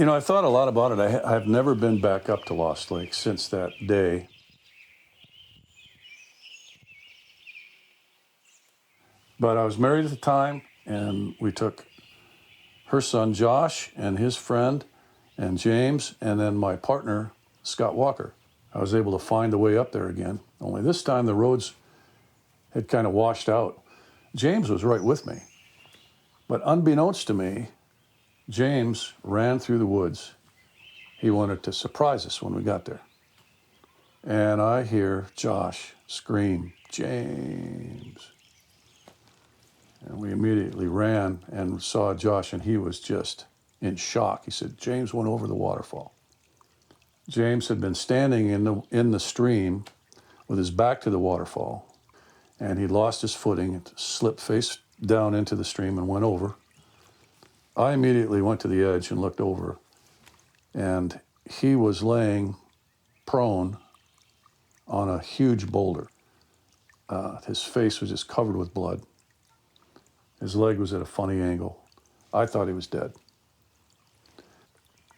I've thought a lot about it. I've never been back up to Lost Lake since that day. But I was married at the time, and we took her son, Josh, and his friend, and James, and then my partner, Scott Walker. I was able to find the way up there again. Only this time the roads had kind of washed out. James was right with me. But unbeknownst to me, James ran through the woods. He wanted to surprise us when we got there. And I hear Josh scream, "James." And we immediately ran and saw Josh, and he was just in shock. He said, "James went over the waterfall." James had been standing in the stream with his back to the waterfall, and he lost his footing and slipped face down into the stream and went over. I immediately went to the edge and looked over, and he was laying prone on a huge boulder. His face was just covered with blood. His leg was at a funny angle. I thought he was dead.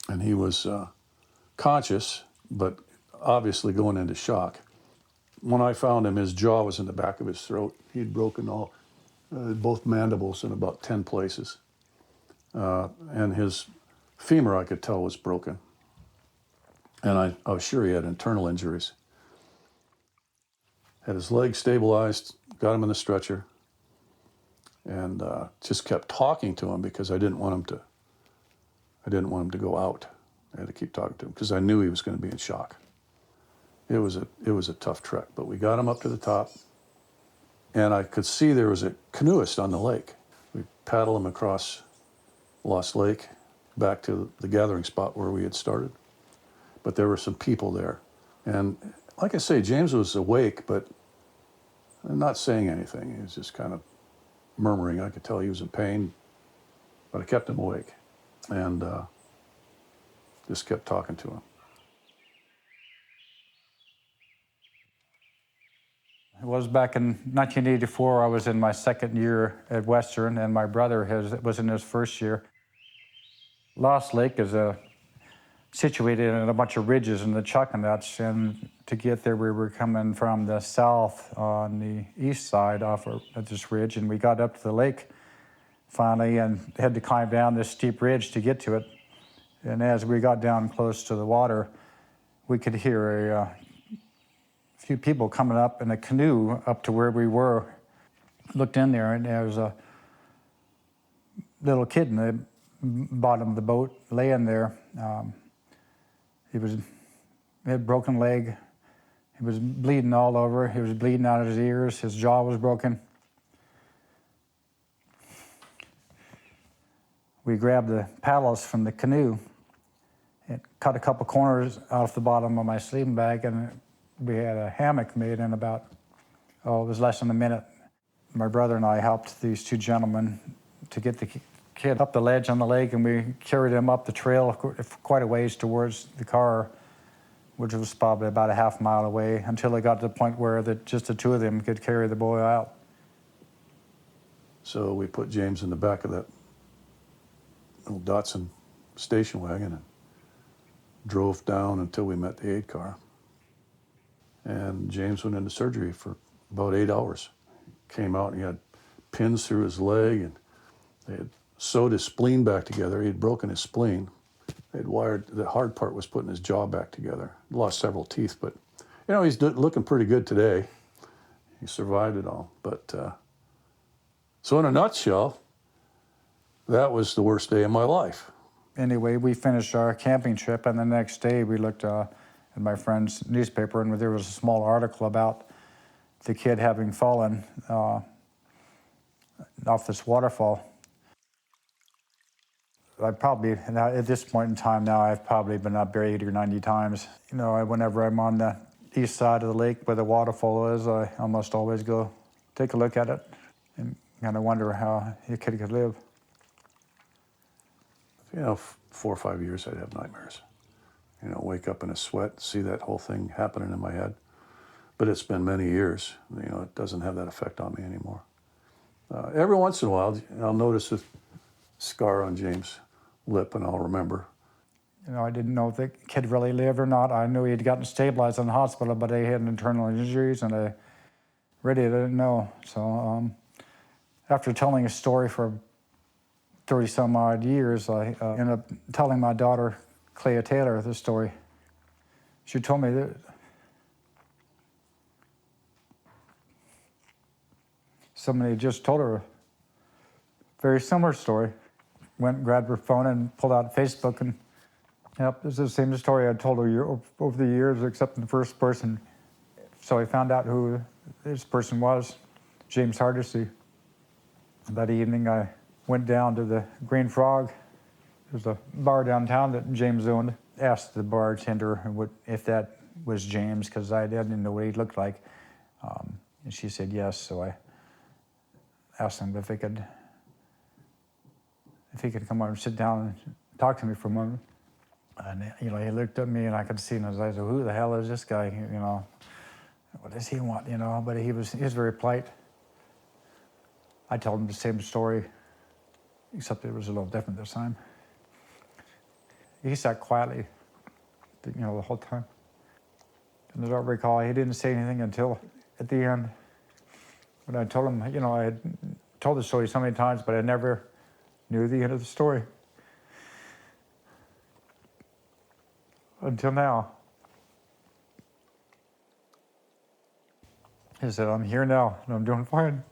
And he was conscious, but obviously going into shock. When I found him, his jaw was in the back of his throat. He'd broken both mandibles in about 10 places. And his femur, I could tell, was broken. And I was sure he had internal injuries. Had his leg stabilized, got him in the stretcher, and just kept talking to him because I didn't want him to go out. I had to keep talking to him because I knew he was going to be in shock. It was a tough trek, but we got him up to the top, and I could see there was a canoeist on the lake. We paddled him across Lost Lake back to the gathering spot where we had started. But there were some people there. And like I say, James was awake, but not saying anything. He was just kind of murmuring. I could tell he was in pain, but I kept him awake and just kept talking to him. It was back in 1984. I was in my second year at Western, and my brother was in his first year. Lost Lake is situated in a bunch of ridges in the Chuckanuts, and to get there we were coming from the south on the east side off of this ridge, and we got up to the lake finally and had to climb down this steep ridge to get to it. And as we got down close to the water, we could hear a few people coming up in a canoe up to where we were. Looked in there, and there was a little kid in the bottom of the boat laying there. He had a broken leg. He was bleeding all over. He was bleeding out of his ears. His jaw was broken. We grabbed the paddles from the canoe and cut a couple corners off the bottom of my sleeping bag, and we had a hammock made in about, it was less than a minute. My brother and I helped these two gentlemen to get the kid up the ledge on the lake, and we carried him up the trail quite a ways towards the car, which was probably about a half mile away, until they got to the point where just the two of them could carry the boy out. So we put James in the back of that little Datsun station wagon and drove down until we met the aid car. And James went into surgery for about 8 hours. Came out and he had pins through his leg, and they had sewed his spleen back together. He had broken his spleen. They'd wired, the hard part was putting his jaw back together. Lost several teeth, but he's looking pretty good today. He survived it all. But so in a nutshell, that was the worst day of my life. Anyway, we finished our camping trip, and the next day we looked at my friend's newspaper, and there was a small article about the kid having fallen off this waterfall. At this point in time now, I've probably been up there 80 or 90 times. Whenever I'm on the east side of the lake where the waterfall is, I almost always go take a look at it and kind of wonder how a kid could live. 4 or 5 years I'd have nightmares. Wake up in a sweat, see that whole thing happening in my head. But it's been many years. It doesn't have that effect on me anymore. Every once in a while, I'll notice a scar on James' lip, and I'll remember. You know, I didn't know if the kid really lived or not. I knew he'd gotten stabilized in the hospital, but he had internal injuries, and I really didn't know. So after telling a story for 30 some odd years, I ended up telling my daughter, Clea Taylor, the story. She told me that somebody just told her a very similar story. Went and grabbed her phone and pulled out Facebook, and yep, it's the same story I told her over the years, except in the first person. So I found out who this person was, James Hardesty. That evening, I went down to the Green Frog. There's a bar downtown that James owned. Asked the bartender if that was James, because I didn't know what he looked like. And she said yes, so I asked him if he could come over and sit down and talk to me for a moment. And you know, he looked at me, and I could see in his eyes, who the hell is this guy? You know, what does he want? You know, but he was very polite. I told him the same story, except it was a little different this time. He sat quietly, you know, the whole time. And as I recall, he didn't say anything until at the end. When I told him, you know, I had told the story so many times, but I never knew the end of the story. Until now. He said, I'm here now, and I'm doing fine.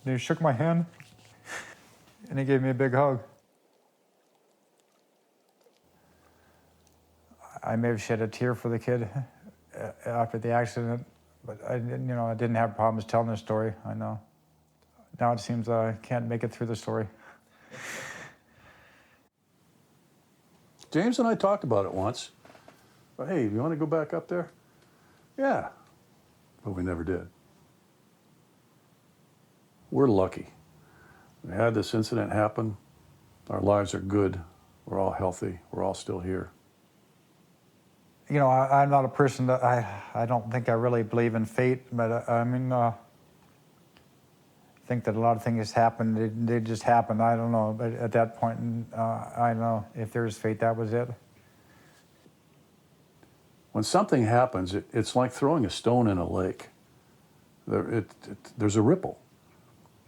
And he shook my hand, and he gave me a big hug. I may have shed a tear for the kid after the accident, but I didn't have problems telling the story. I know. Now it seems I can't make it through the story. James and I talked about it once. But hey, you want to go back up there? Yeah. But we never did. We're lucky. We had this incident happen. Our lives are good. We're all healthy. We're all still here. You know, I'm not a person that I don't think I really believe in fate, but I think that a lot of things happen. They just happen. I don't know, but at that point, I know if there's fate, that was it. When something happens, it's like throwing a stone in a lake. There's a ripple.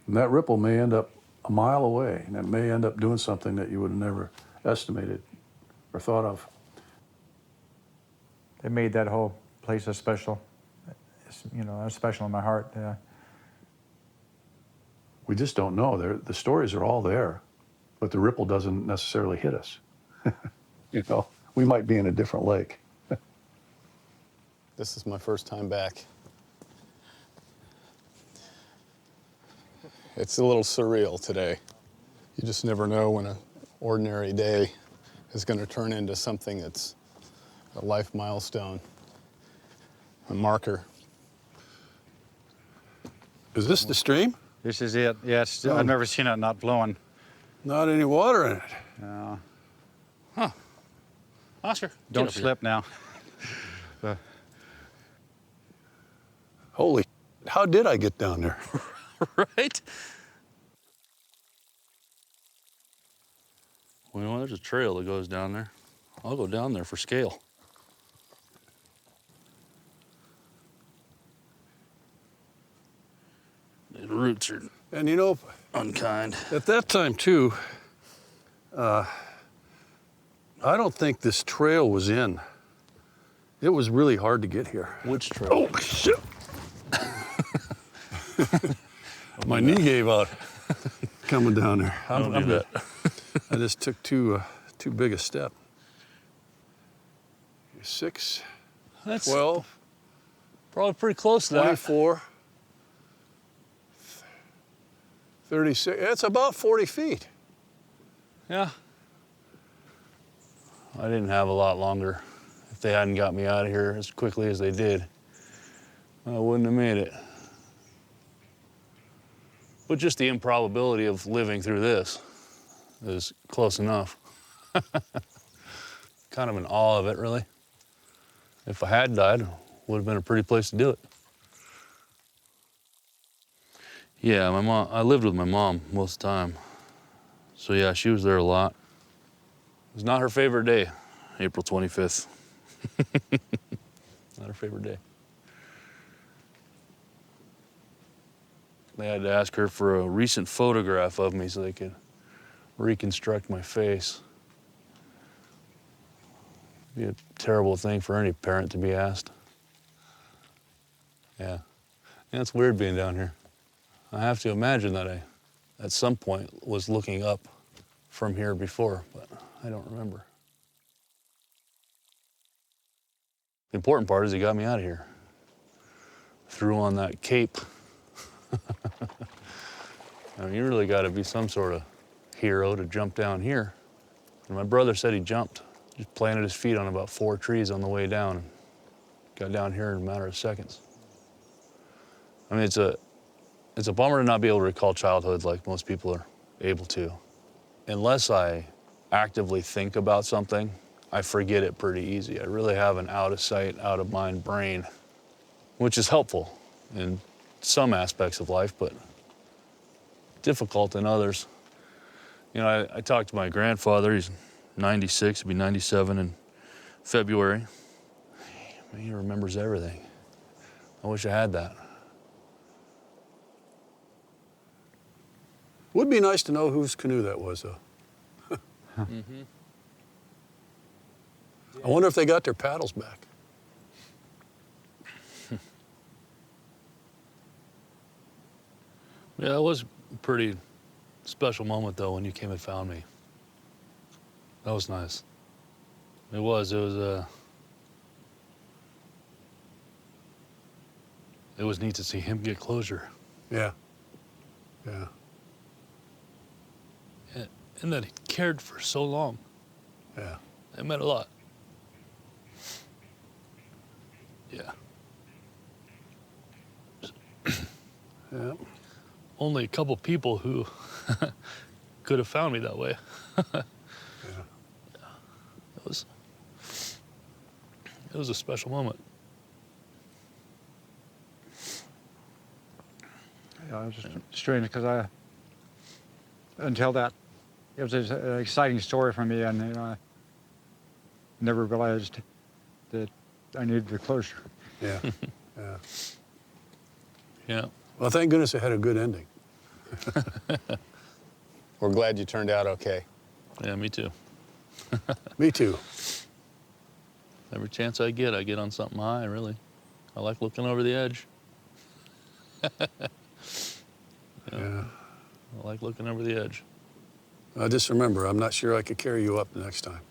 And that ripple may end up a mile away, and it may end up doing something that you would have never estimated or thought of. It made that whole place a special, you know, special in my heart. We just don't know. The stories are all there, but the ripple doesn't necessarily hit us. You know, we might be in a different lake. This is my first time back. It's a little surreal today. You just never know when an ordinary day is going to turn into something that's a life milestone, a marker. Is this the stream? This is it. Yeah, I've never seen it not flowing. Not any water in it. No. Huh. Oscar, Don't slip now. Holy, how did I get down there? Right? Well, you know, there's a trail that goes down there. I'll go down there for scale. The roots are And you know, unkind. at that time too, I don't think this trail was in. It was really hard to get here. Which trail? Oh, shit. My knee gave out coming down there. Don't do that. I just took too big a step. 6, That's 12, probably pretty close to that. 24, 36. It's about 40 feet. Yeah. I didn't have a lot longer. If they hadn't got me out of here as quickly as they did, I wouldn't have made it. But just the improbability of living through this is close enough. Kind of in awe of it, really. If I had died, it would have been a pretty place to do it. Yeah, my mom, I lived with my mom most of the time. So yeah, she was there a lot. was not her favorite day, April 25th. Not her favorite day. They had to ask her for a recent photograph of me so they could reconstruct my face. It'd be a terrible thing for any parent to be asked. Yeah. Yeah, it's weird being down here. I have to imagine that I, at some point, was looking up from here before, but I don't remember. The important part is he got me out of here. Threw on that cape. I mean, you really got to be some sort of hero to jump down here. And my brother said he jumped. Just planted his feet on about 4 trees on the way down and got down here in a matter of seconds. I mean, it's a bummer to not be able to recall childhood like most people are able to. Unless I actively think about something, I forget it pretty easy. I really have an out of sight, out of mind brain, which is helpful in some aspects of life, but difficult in others. You know, I talked to my grandfather. He's 96, he'll be 97 in February. I mean, he remembers everything. I wish I had that. Would be nice to know whose canoe that was, though. Mm-hmm. I wonder if they got their paddles back. Yeah, it was a pretty special moment, though, when you came and found me. That was nice. It was neat to see him get closure. Yeah. Yeah. And that he cared for so long. Yeah. It meant a lot. Yeah. Yeah. Only a couple people who could have found me that way. Yeah. It was a special moment. Yeah, it was just strange because until that, it was an exciting story for me, and I never realized that I needed the closure. Yeah. Yeah. Yeah. Well, thank goodness it had a good ending. We're glad you turned out okay. Yeah, me too. Me too. Every chance I get on something high, really. I like looking over the edge. Yeah. I like looking over the edge. Just remember, I'm not sure I could carry you up the next time.